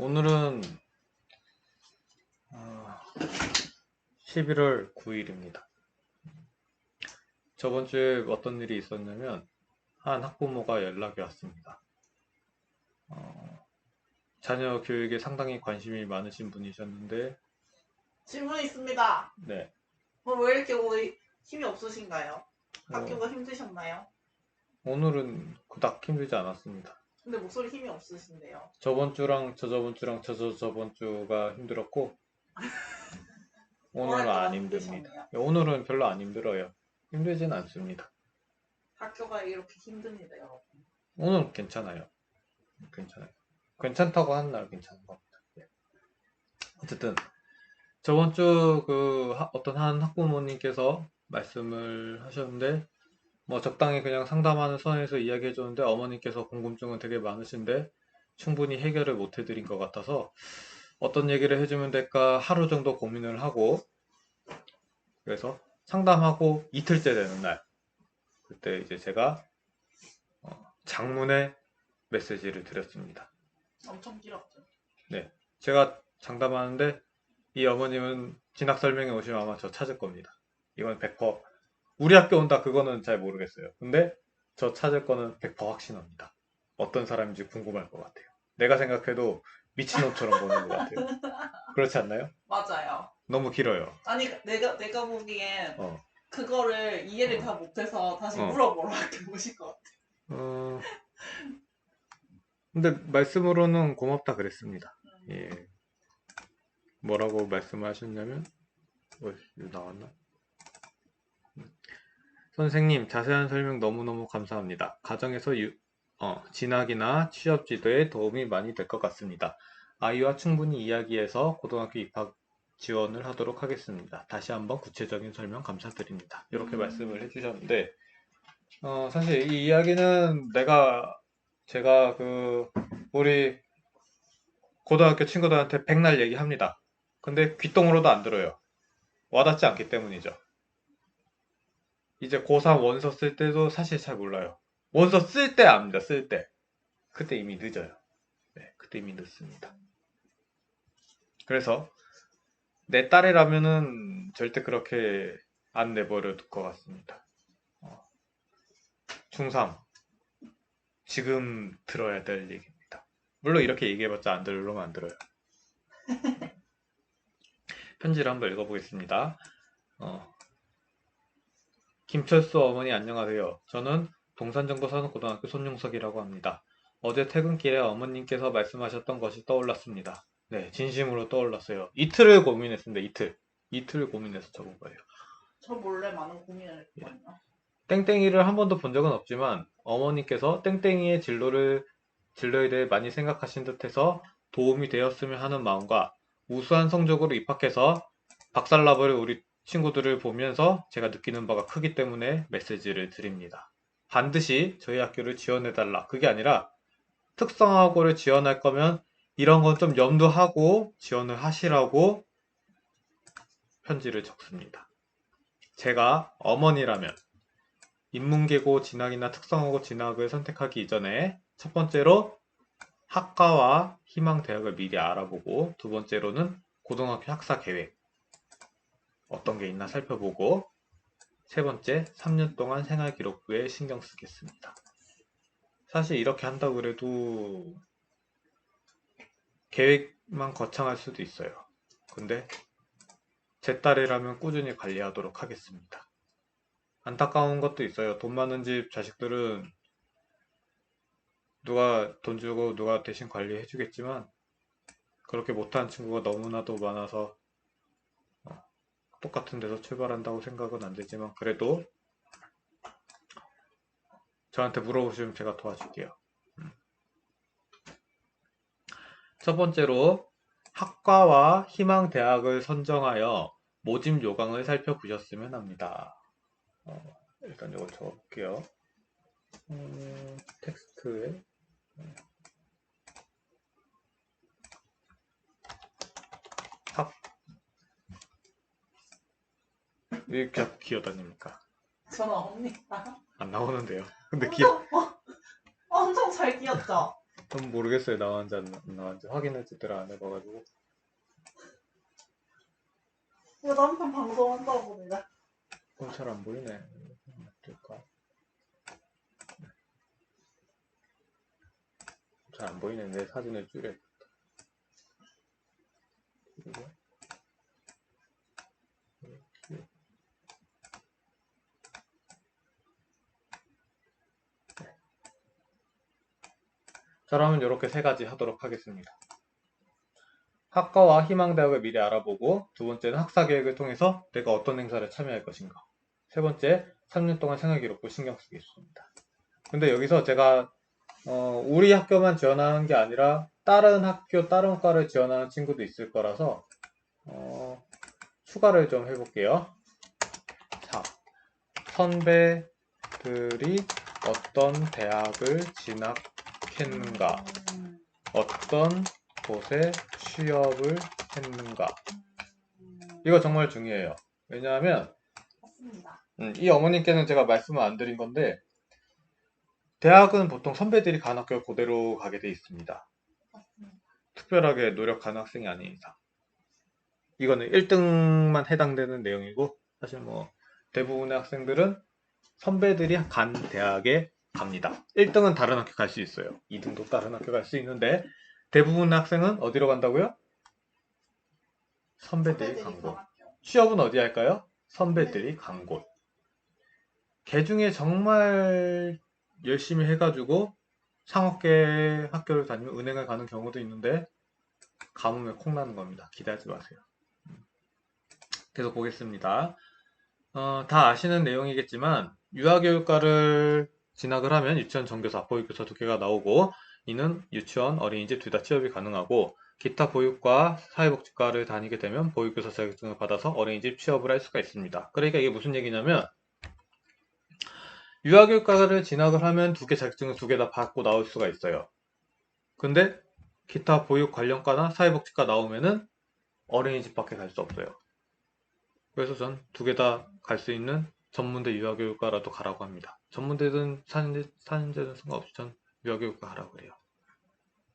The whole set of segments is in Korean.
오늘은 11월 9일입니다. 저번 주에 어떤 일이 있었냐면 한 학부모가 연락이 왔습니다. 자녀 교육에 상당히 관심이 많으신 분이셨는데 질문 있습니다. 네. 왜 이렇게 오늘 힘이 없으신가요? 학교가 힘드셨나요? 오늘은 그닥 힘들지 않았습니다. 근데 목소리 힘이 없으신데요. 저번 주랑 저저번 주랑 저저번 주가 힘들었고 오늘은 안 힘듭니다. 오늘은 별로 안 힘들어요. 힘들진 않습니다. 학교가 이렇게 힘듭니다, 여러분. 오늘은 괜찮아요. 괜찮다고 하는 날 괜찮은 겁니다. 네. 어쨌든 저번 주 어떤 한 학부모님께서 말씀을 하셨는데 뭐 적당히 그냥 상담하는 선에서 이야기해 줬는데 어머님께서 궁금증은 되게 많으신데 충분히 해결을 못 해드린 것 같아서 어떤 얘기를 해주면 될까 하루 정도 고민을 하고 그래서 상담하고 이틀째 되는 날 그때 이제 제가 장문의 메시지를 드렸습니다. 엄청 길었죠. 네, 제가 장담하는데 이 어머님은 진학 설명회 오시면 아마 저 찾을 겁니다. 이건 100% 우리 학교 온다 그거는 잘 모르겠어요. 근데 저 찾을 거는 100% 확신합니다. 어떤 사람인지 궁금할 것 같아요. 내가 생각해도 미친놈처럼 보는 것 같아요. 그렇지 않나요? 맞아요. 너무 길어요. 아니 내가 보기엔 그거를 이해를 다 못해서 다시 물어보러 학교 오실 것 같아요. 근데 말씀으로는 고맙다 그랬습니다. 예. 뭐라고 말씀하셨냐면 나왔나? 선생님 자세한 설명 너무너무 감사합니다. 가정에서 진학이나 취업 지도에 도움이 많이 될 것 같습니다. 아이와 충분히 이야기해서 고등학교 입학 지원을 하도록 하겠습니다. 다시 한번 구체적인 설명 감사드립니다. 이렇게 말씀을 해주셨는데 사실 이 이야기는 제가 우리 고등학교 친구들한테 백날 얘기합니다. 근데 귓등으로도 안 들어요. 와닿지 않기 때문이죠. 이제 고3 원서 쓸 때도 사실 잘 몰라요. 원서 쓸 때 압니다. 쓸 때. 그때 이미 늦어요. 네, 그때 이미 늦습니다. 그래서 내 딸이라면은 절대 그렇게 안 내버려 둘 것 같습니다. 중3 지금 들어야 될 얘기입니다. 물론 이렇게 얘기해봤자 안 들으면 안 들어요. 편지를 한번 읽어보겠습니다. 김철수 어머니 안녕하세요. 저는 동산정도 사는 고등학교 손용석이라고 합니다. 어제 퇴근길에 어머님께서 말씀하셨던 것이 떠올랐습니다. 네, 진심으로 떠올랐어요. 이틀을 고민했습니다. 이틀을 고민해서 적은 거예요. 저 몰래 많은 고민을 했거든요. 땡땡이를 한 번도 본 적은 없지만 어머니께서 땡땡이의 진로에 대해 많이 생각하신 듯해서 도움이 되었으면 하는 마음과 우수한 성적으로 입학해서 박살나버릴 우리 친구들을 보면서 제가 느끼는 바가 크기 때문에 메시지를 드립니다. 반드시 저희 학교를 지원해달라. 그게 아니라 특성화고를 지원할 거면 이런 건 좀 염두하고 지원을 하시라고 편지를 적습니다. 제가 어머니라면 인문계고 진학이나 특성화고 진학을 선택하기 이전에 첫 번째로 학과와 희망대학을 미리 알아보고 두 번째로는 고등학교 학사 계획 어떤 게 있나 살펴보고 세 번째 3년 동안 생활기록부에 신경 쓰겠습니다. 사실 이렇게 한다고 그래도 계획만 거창할 수도 있어요. 근데 제 딸이라면 꾸준히 관리하도록 하겠습니다. 안타까운 것도 있어요. 돈 많은 집 자식들은 누가 돈 주고 누가 대신 관리해 주겠지만 그렇게 못하는 친구가 너무나도 많아서 똑같은 데서 출발한다고 생각은 안 되지만 그래도 저한테 물어보시면 제가 도와줄게요. 첫 번째로 학과와 희망대학을 선정하여 모집 요강을 살펴보셨으면 합니다. 일단 이걸 적어볼게요. 텍스트에 왜 이렇게 기어다닙니까? 저 나옵니까? 안 나오는데요. 근데 엄청 잘 끼었죠? 전 모르겠어요. 나왔는지 안 나왔는지 확인했지를 안 해봐가지고. 왜 남편 방송한다고 내가. 잘 안 보이네. 어떨까? 잘 안 보이네. 내 사진을 줄여. 그리고 자, 그러면 이렇게 세 가지 하도록 하겠습니다. 학과와 희망대학을 미리 알아보고, 두 번째는 학사 계획을 통해서 내가 어떤 행사를 참여할 것인가. 세 번째, 3년 동안 생활 기록부 신경 쓰겠습니다. 근데 여기서 제가 우리 학교만 지원하는 게 아니라 다른 학교, 다른 과를 지원하는 친구도 있을 거라서 추가를 좀 해볼게요. 자, 선배들이 어떤 대학을 진학했는가, 어떤 곳에 취업을 했는가. 이거 정말 중요해요. 왜냐하면 맞습니다. 이 어머님께는 제가 말씀을 안 드린 건데, 대학은 보통 선배들이 간 학교 그대로 가게 돼 있습니다. 맞습니다. 특별하게 노력하는 학생이 아닌 이상. 이거는 1등만 해당되는 내용이고, 사실 뭐 대부분의 학생들은 선배들이 간 대학에 갑니다. 1등은 다른 학교 갈 수 있어요. 2등도 다른 학교 갈 수 있는데, 대부분의 학생은 어디로 간다고요? 선배들이 간 곳. 취업은 어디 할까요? 선배들이 간 곳. 걔 중에 정말 열심히 해가지고 상업계 학교를 다니면 은행을 가는 경우도 있는데, 가뭄에 콩나는 겁니다. 기대하지 마세요. 계속 보겠습니다. 다 아시는 내용이겠지만, 유아교육과를 진학을 하면 유치원 정교사, 보육교사 두 개가 나오고, 이는 유치원, 어린이집 둘 다 취업이 가능하고, 기타 보육과 사회복지과를 다니게 되면 보육교사 자격증을 받아서 어린이집 취업을 할 수가 있습니다. 그러니까 이게 무슨 얘기냐면, 유아교육과를 진학을 하면 두 개 자격증을 두 개 다 받고 나올 수가 있어요. 근데 기타 보육 관련과나 사회복지과 나오면은 어린이집밖에 갈 수 없어요. 그래서 전 두 개 다 갈 수 있는 전문대 유아교육과라도 가라고 합니다. 전문대든 사는데는 상관없이 전 유아교육과 가라고 그래요.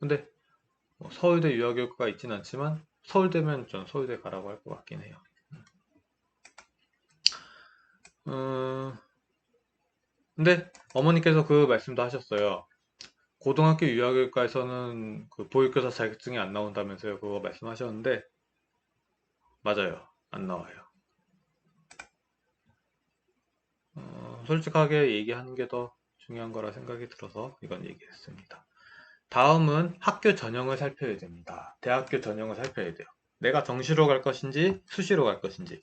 근데 뭐 서울대 유아교육과가 있진 않지만 서울대면 전 서울대 가라고 할 것 같긴 해요. 근데 어머니께서 그 말씀도 하셨어요. 고등학교 유아교육과에서는 그 보육교사 자격증이 안 나온다면서요. 그거 말씀하셨는데 맞아요. 안 나와요. 솔직하게 얘기하는 게 더 중요한 거라 생각이 들어서 이건 얘기했습니다. 다음은 학교 전형을 살펴야 됩니다. 대학교 전형을 살펴야 돼요. 내가 정시로 갈 것인지 수시로 갈 것인지,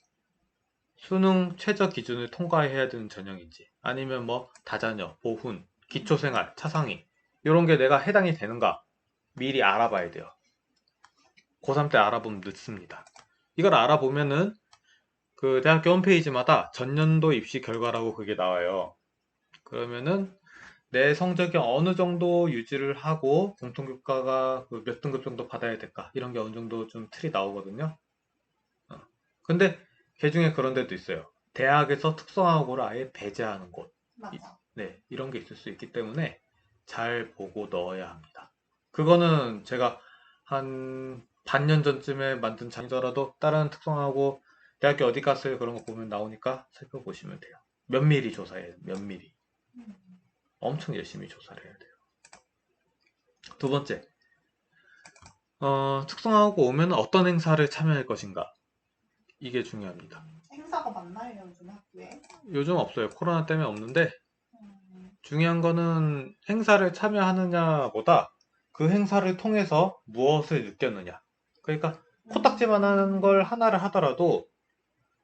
수능 최저 기준을 통과해야 되는 전형인지, 아니면 뭐 다자녀, 보훈, 기초생활, 차상위 이런 게 내가 해당이 되는가 미리 알아봐야 돼요. 고3 때 알아보면 늦습니다. 이걸 알아보면은 그 대학교 홈페이지마다 전년도 입시 결과라고 그게 나와요. 그러면은 내 성적이 어느 정도 유지를 하고 공통교과가 그 몇 등급 정도 받아야 될까 이런 게 어느 정도 좀 틀이 나오거든요. 근데 그 중에 그런 데도 있어요. 대학에서 특성화고를 아예 배제하는 곳. 맞아. 네, 이런 게 있을 수 있기 때문에 잘 보고 넣어야 합니다. 그거는 제가 한 반년 전쯤에 만든 장이더라도 다른 특성화고 대학교 어디 갔어요? 그런 거 보면 나오니까 살펴보시면 돼요. 면밀히 조사해요. 면밀히. 엄청 열심히 조사를 해야 돼요. 두 번째, 특성화고 오면 어떤 행사를 참여할 것인가? 이게 중요합니다. 행사가 많나요, 요즘 학교에? 요즘 없어요. 코로나 때문에 없는데 음, 중요한 거는 행사를 참여하느냐보다 그 행사를 통해서 무엇을 느꼈느냐. 그러니까 코딱지만 하는 걸 하나를 하더라도,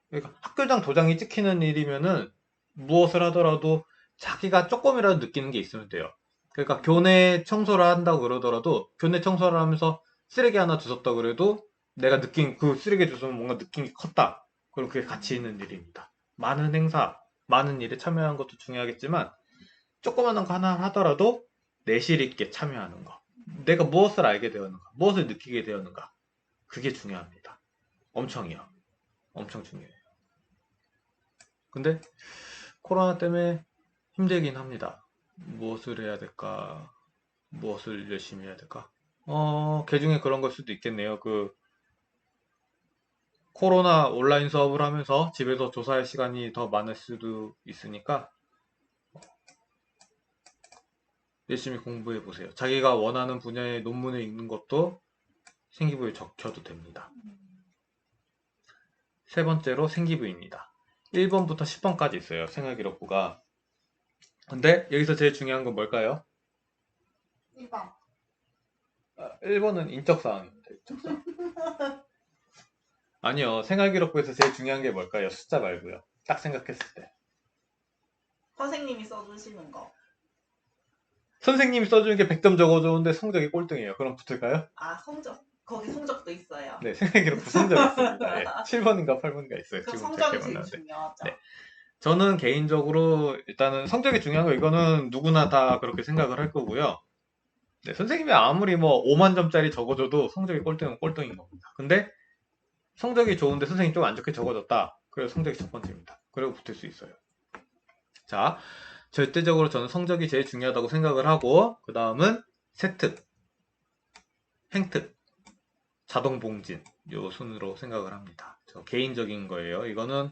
그러니까 학교장 도장이 찍히는 일이면은 무엇을 하더라도 자기가 조금이라도 느끼는 게 있으면 돼요. 그러니까 교내 청소를 한다고 그러더라도 교내 청소를 하면서 쓰레기 하나 주웠다 그래도 내가 느낀 그 쓰레기 주우면 뭔가 느낌이 컸다. 그럼 그게 가치 있는 일입니다. 많은 행사, 많은 일에 참여하는 것도 중요하겠지만 조그마한 거 하나 하더라도 내실 있게 참여하는 거. 내가 무엇을 알게 되었는가, 무엇을 느끼게 되었는가. 그게 중요합니다. 엄청이요. 엄청 중요해요. 근데 코로나 때문에 힘들긴 합니다. 무엇을 해야 될까? 무엇을 열심히 해야 될까? 개중에 그런 걸 수도 있겠네요. 코로나 온라인 수업을 하면서 집에서 조사할 시간이 더 많을 수도 있으니까 열심히 공부해 보세요. 자기가 원하는 분야의 논문을 읽는 것도 생기부에 적혀도 됩니다. 세 번째로 생기부입니다. 1번부터 10번까지 있어요. 생활기록부가. 근데 여기서 제일 중요한 건 뭘까요? 1번. 1번은 인적사항입니다. 인적사항. 아니요. 생활기록부에서 제일 중요한 게 뭘까요? 숫자 말고요. 딱 생각했을 때. 선생님이 써주시는 거. 선생님이 써주는 게 100점 적어줬는데 성적이 꼴등이에요. 그럼 붙을까요? 아, 성적. 거기 성적도 있어요. 네, 생활기록부 성적이 있습니다. 네, 7번인가 8번인가 있어요. 그럼 지금 성적이 기억 안 제일 나는데. 중요하죠. 네. 저는 개인적으로 일단은 성적이 중요한 거 이거는 누구나 다 그렇게 생각을 할 거고요. 네, 선생님이 아무리 뭐 5만 점짜리 적어줘도 성적이 꼴등은 꼴등인 겁니다. 근데 성적이 좋은데 선생님이 좀 안 좋게 적어줬다. 그래서 성적이 첫 번째입니다. 그리고 붙을 수 있어요. 자, 절대적으로 저는 성적이 제일 중요하다고 생각을 하고 그 다음은 세특, 행특, 자동봉진 요 순으로 생각을 합니다. 저 개인적인 거예요. 이거는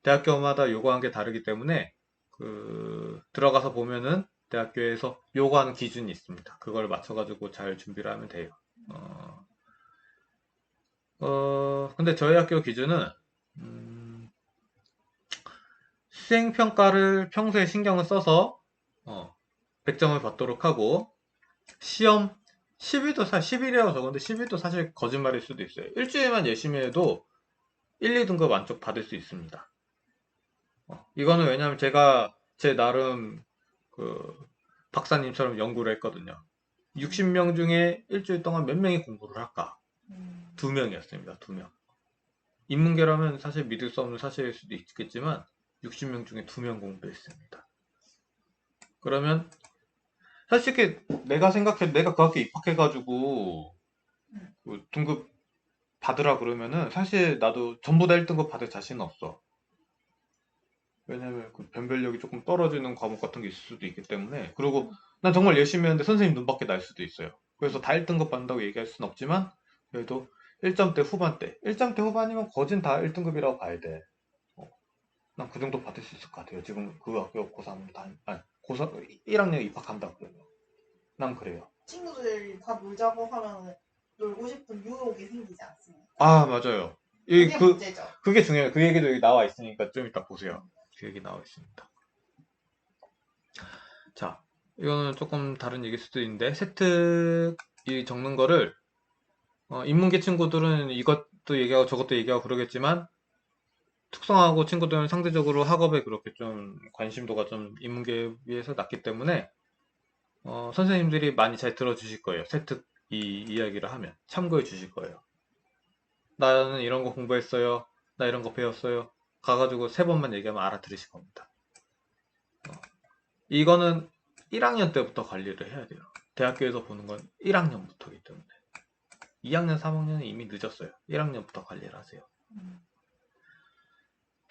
대학교마다 요구하는 게 다르기 때문에 들어가서 보면은 대학교에서 요구하는 기준이 있습니다. 그걸 맞춰가지고 잘 준비를 하면 돼요. 근데 저희 학교 기준은 수행평가를 평소에 신경을 써서 100점을 받도록 하고 시험 10일도 10일이라고 적었는데 10일도 사실 거짓말일 수도 있어요. 일주일만 열심히 해도 1, 2등급 안쪽 받을 수 있습니다. 이거는 왜냐면 제가 제 나름 박사님처럼 연구를 했거든요. 60명 중에 일주일 동안 몇 명이 공부를 할까? 2명이었습니다. 2명. 인문계라면 사실 믿을 수 없는 사실일 수도 있겠지만 60명 중에 2명 공부했습니다. 그러면 사실 내가 생각해 내가 그 학교에 입학해가지고 등급 받으라 그러면은 사실 나도 전부 다 1등급 받을 자신은 없어. 왜냐면 변별력이 조금 떨어지는 과목 같은 게 있을 수도 있기 때문에. 그리고 난 정말 열심히 했는데 선생님 눈밖에 날 수도 있어요. 그래서 다 1등급 받는다고 얘기할 수는 없지만 그래도 1점대 후반대 1점대 후반이면 거진 다 1등급이라고 봐야 돼. 난 그 정도 받을 수 있을 것 같아요. 지금 그 학교 고3 아니 고3 1학년 입학한다 그러면 난 그래요. 친구들 다 놀자고 하면 놀고 싶은 유혹이 생기지 않습니까? 아 맞아요. 그게 문제죠. 그게 중요해요. 그 얘기도 여기 나와 있으니까 좀 이따 보세요. 그 얘기 나와 있습니다. 자, 이거는 조금 다른 얘기일 수도 있는데 세특이 적는 거를 인문계 친구들은 이것도 얘기하고 저것도 얘기하고 그러겠지만 특성화고 친구들은 상대적으로 학업에 그렇게 좀 관심도가 좀 인문계에 비해서 낮기 때문에 선생님들이 많이 잘 들어주실 거예요. 세특 이 이야기를 하면 참고해 주실 거예요. 나는 이런 거 공부했어요. 나 이런 거 배웠어요. 가가지고 3번만 얘기하면 알아들으실 겁니다. 이거는 1학년 때부터 관리를 해야 돼요. 대학교에서 보는 건 1학년부터이기 때문에. 2학년, 3학년은 이미 늦었어요. 1학년부터 관리를 하세요.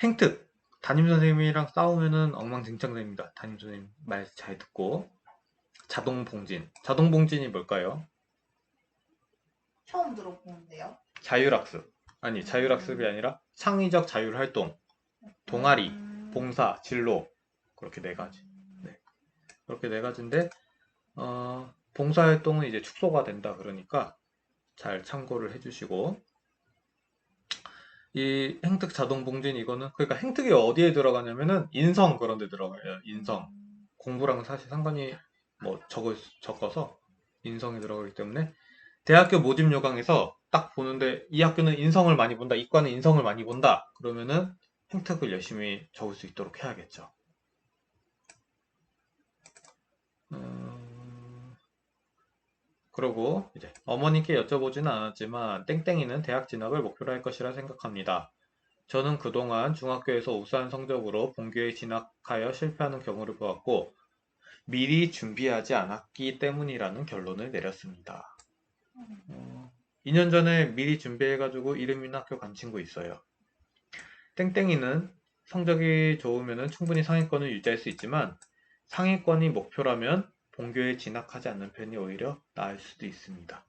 행특. 담임선생님이랑 싸우면은 엉망진창됩니다. 담임선생님 말 잘 듣고. 자동봉진. 자동봉진이 뭘까요? 처음 들어보는데요. 자율학습. 아니, 자율학습이 아니라 창의적 자율활동. 동아리, 봉사, 진로. 그렇게 4가지. 네. 그렇게 4가지인데, 봉사활동은 이제 축소가 된다 그러니까 잘 참고를 해주시고, 이 행특 자동봉진 이거는 그러니까 행특이 어디에 들어가냐면은 인성 그런 데 들어가요. 인성. 공부랑 사실 상관이 뭐 적어서 인성이 들어가기 때문에 대학교 모집 요강에서 딱 보는데 이 학교는 인성을 많이 본다, 이과는 인성을 많이 본다. 그러면은 행특을 열심히 적을 수 있도록 해야겠죠. 그리고 이제 어머니께 여쭤보지는 않았지만 땡땡이는 대학 진학을 목표로 할 것이라 생각합니다. 저는 그동안 중학교에서 우수한 성적으로 본교에 진학하여 실패하는 경우를 보았고 미리 준비하지 않았기 때문이라는 결론을 내렸습니다. 2년 전에 미리 준비해가지고 이름 있는 학교 간 친구 있어요. 땡땡이는 성적이 좋으면 충분히 상위권을 유지할 수 있지만 상위권이 목표라면 본교에 진학하지 않는 편이 오히려 나을 수도 있습니다.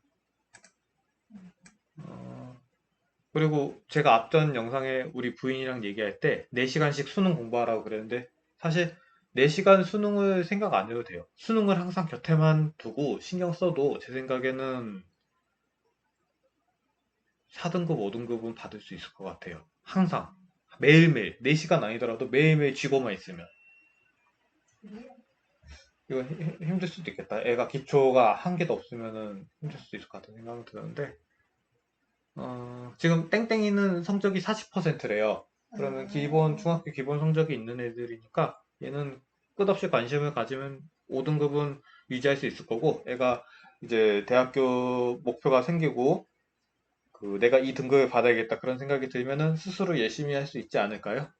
그리고 제가 앞전 영상에 우리 부인이랑 얘기할 때 4시간씩 수능 공부하라고 그랬는데 사실 4시간 수능을 생각 안 해도 돼요. 수능을 항상 곁에만 두고 신경 써도 제 생각에는 4등급, 5등급은 받을 수 있을 것 같아요. 항상. 매일매일. 4시간 아니더라도 매일매일 쥐고만 있으면. 이거 힘들 수도 있겠다. 애가 기초가 한 개도 없으면은 힘들 수도 있을 것 같은 생각이 드는데, 지금 땡땡이는 성적이 40%래요. 그러면 중학교 기본 성적이 있는 애들이니까 얘는 끝없이 관심을 가지면 5등급은 유지할 수 있을 거고, 애가 이제 대학교 목표가 생기고, 내가 이 등급을 받아야겠다 그런 생각이 들면은 스스로 열심히 할 수 있지 않을까요?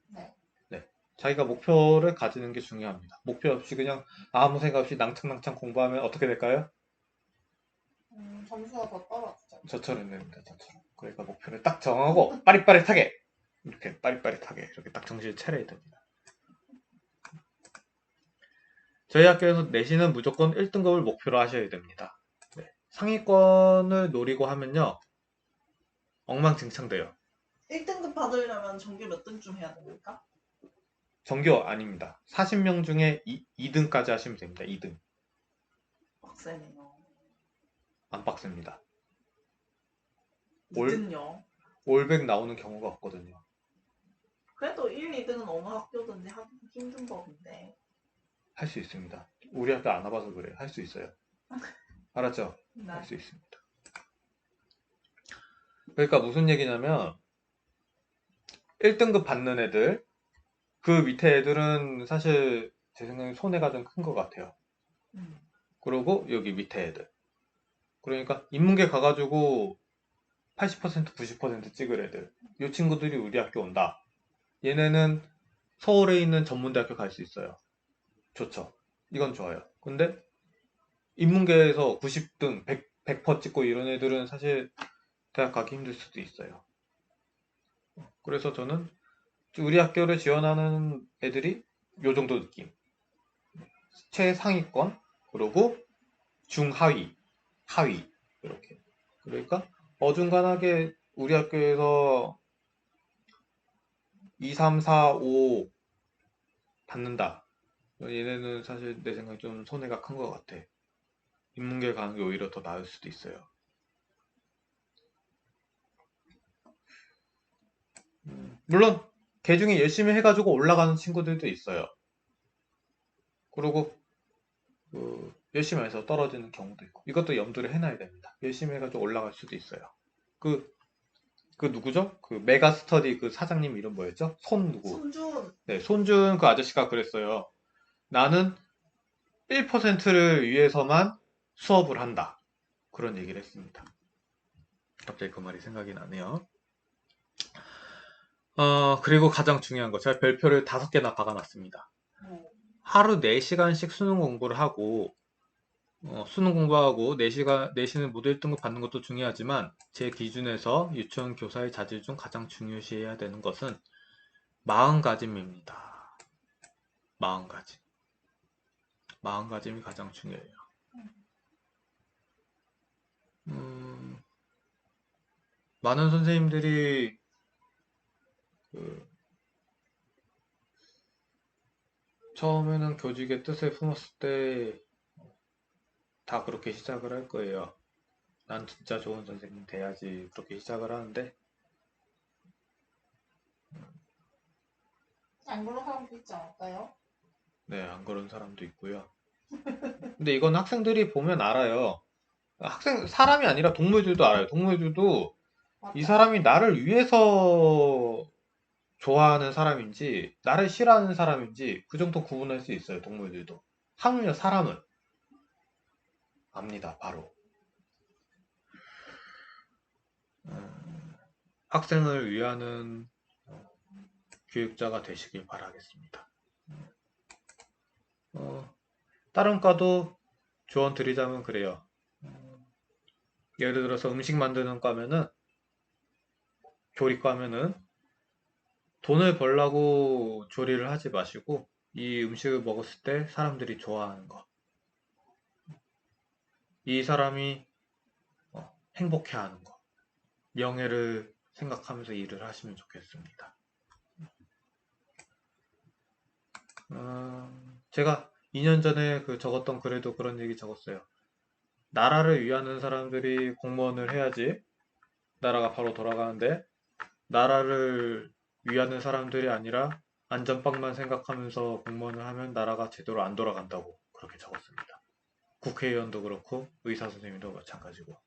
네. 네. 자기가 목표를 가지는 게 중요합니다. 목표 없이 그냥 아무 생각 없이 낭창낭창 공부하면 어떻게 될까요? 점수가 더 떨어지죠. 저처럼 됩니다. 저처럼. 그러니까 목표를 딱 정하고 빠릿빠릿하게 이렇게 빠릿빠릿하게 이렇게 딱 정신을 차려야 됩니다. 저희 학교에서 내신은 무조건 1등급을 목표로 하셔야 됩니다. 네. 상위권을 노리고 하면요 엉망진창돼요. 1등급 받으려면 전교 몇 등쯤 해야 됩니까? 전교 아닙니다. 40명 중에 2등까지 하시면 됩니다. 2등. 빡세네요. 안 빡셉니다. 2등요? 올백 나오는 경우가 없거든요. 그래도 1, 2등은 어느 학교든지 하기 힘든 법인데. 할 수 있습니다. 우리 학교 안 와봐서 그래. 할 수 있어요. 알았죠? 네. 할 수 있습니다. 그러니까 무슨 얘기냐면 1등급 받는 애들 그 밑에 애들은 사실 제 생각에 손해가 좀 큰 것 같아요. 그리고 여기 밑에 애들 그러니까 인문계 가가지고 80% 90% 찍을 애들 이 친구들이 우리 학교 온다. 얘네는 서울에 있는 전문대학교 갈 수 있어요. 좋죠. 이건 좋아요. 근데 인문계에서 90등 100% 찍고 이런 애들은 사실 대학 가기 힘들 수도 있어요. 그래서 저는 우리 학교를 지원하는 애들이 요 정도 느낌. 최상위권, 그리고 중하위, 하위 이렇게. 그러니까 어중간하게 우리 학교에서 2, 3, 4, 5 받는다. 얘네는 사실 내 생각에 좀 손해가 큰 것 같아. 인문계 가는 게 오히려 더 나을 수도 있어요. 물론 개 중에 열심히 해가지고 올라가는 친구들도 있어요. 그리고 열심히 해서 떨어지는 경우도 있고 이것도 염두를 해놔야 됩니다. 열심히 해가지고 올라갈 수도 있어요. 그 누구죠? 그 메가스터디 그 사장님 이름 뭐였죠? 손준. 네, 손준 그 아저씨가 그랬어요. 나는 1%를 위해서만 수업을 한다. 그런 얘기를 했습니다. 갑자기 그 말이 생각이 나네요. 그리고 가장 중요한 거 제가 별표를 5개나 박아놨습니다. 하루 4시간씩 수능 공부를 하고 수능 공부하고 내신을 모두 1등급 받는 것도 중요하지만 제 기준에서 유치원 교사의 자질 중 가장 중요시해야 되는 것은 마음가짐입니다. 마음가짐. 마음가짐이 가장 중요해요. 많은 선생님들이 처음에는 교직의 뜻을 품었을 때 다 그렇게 시작을 할 거예요. 난 진짜 좋은 선생님 돼야지 그렇게 시작을 하는데 안 그런 사람도 있지 않을까요? 네, 안 그런 사람도 있고요. 근데 이건 학생들이 보면 알아요. 사람이 아니라 동물들도 알아요. 동물들도 맞아. 이 사람이 나를 위해서 좋아하는 사람인지, 나를 싫어하는 사람인지, 그 정도 구분할 수 있어요, 동물들도. 하물며 사람은. 압니다, 바로. 학생을 위하는 교육자가 되시길 바라겠습니다. 다른 과도 조언 드리자면 그래요. 예를 들어서 음식 만드는 과면은, 조리과면은, 돈을 벌라고 조리를 하지 마시고, 이 음식을 먹었을 때 사람들이 좋아하는 거. 이 사람이 행복해하는 거, 명예를 생각하면서 일을 하시면 좋겠습니다. 제가 2년 전에 적었던 글에도 그런 얘기 적었어요. 나라를 위하는 사람들이 공무원을 해야지 나라가 바로 돌아가는데, 나라를 위하는 사람들이 아니라 안전빵만 생각하면서 공무원을 하면 나라가 제대로 안 돌아간다고 그렇게 적었습니다. 국회의원도 그렇고 의사 선생님도 마찬가지고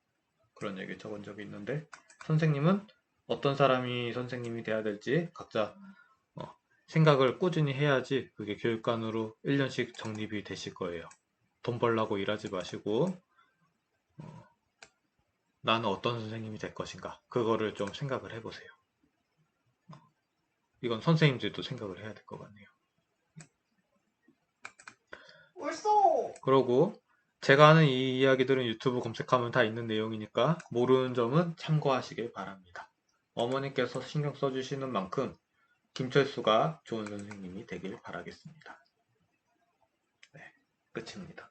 그런 얘기 적은 적이 있는데, 선생님은 어떤 사람이 선생님이 돼야 될지 각자 생각을 꾸준히 해야지 그게 교육관으로 1년씩 적립이 되실 거예요. 돈 벌라고 일하지 마시고 나는 어떤 선생님이 될 것인가, 그거를 좀 생각을 해보세요. 이건 선생님들도 생각을 해야 될 것 같네요. 옳소. 그러고 제가 하는 이 이야기들은 유튜브 검색하면 다 있는 내용이니까 모르는 점은 참고하시길 바랍니다. 어머니께서 신경 써주시는 만큼 김철수가 좋은 선생님이 되길 바라겠습니다. 네, 끝입니다.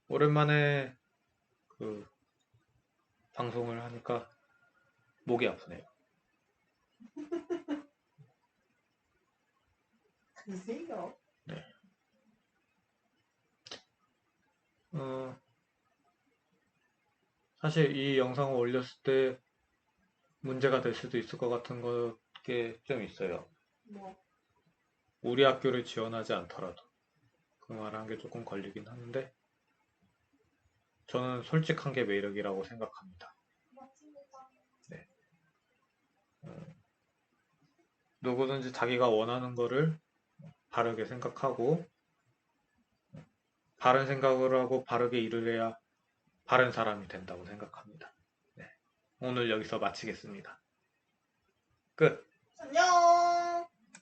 오랜만에 방송을 하니까 목이 아프네요. 드세요. 네. 사실 이 영상을 올렸을 때 문제가 될 수도 있을 것 같은 게 좀 있어요. 뭐? 우리 학교를 지원하지 않더라도, 그 말 한 게 조금 걸리긴 하는데 저는 솔직한 게 매력이라고 생각합니다. 맞습니다. 네. 누구든지 자기가 원하는 거를 바르게 생각하고 바른 생각을 하고 바르게 일을 해야 바른 사람이 된다고 생각합니다. 네. 오늘 여기서 마치겠습니다. 끝. 안녕.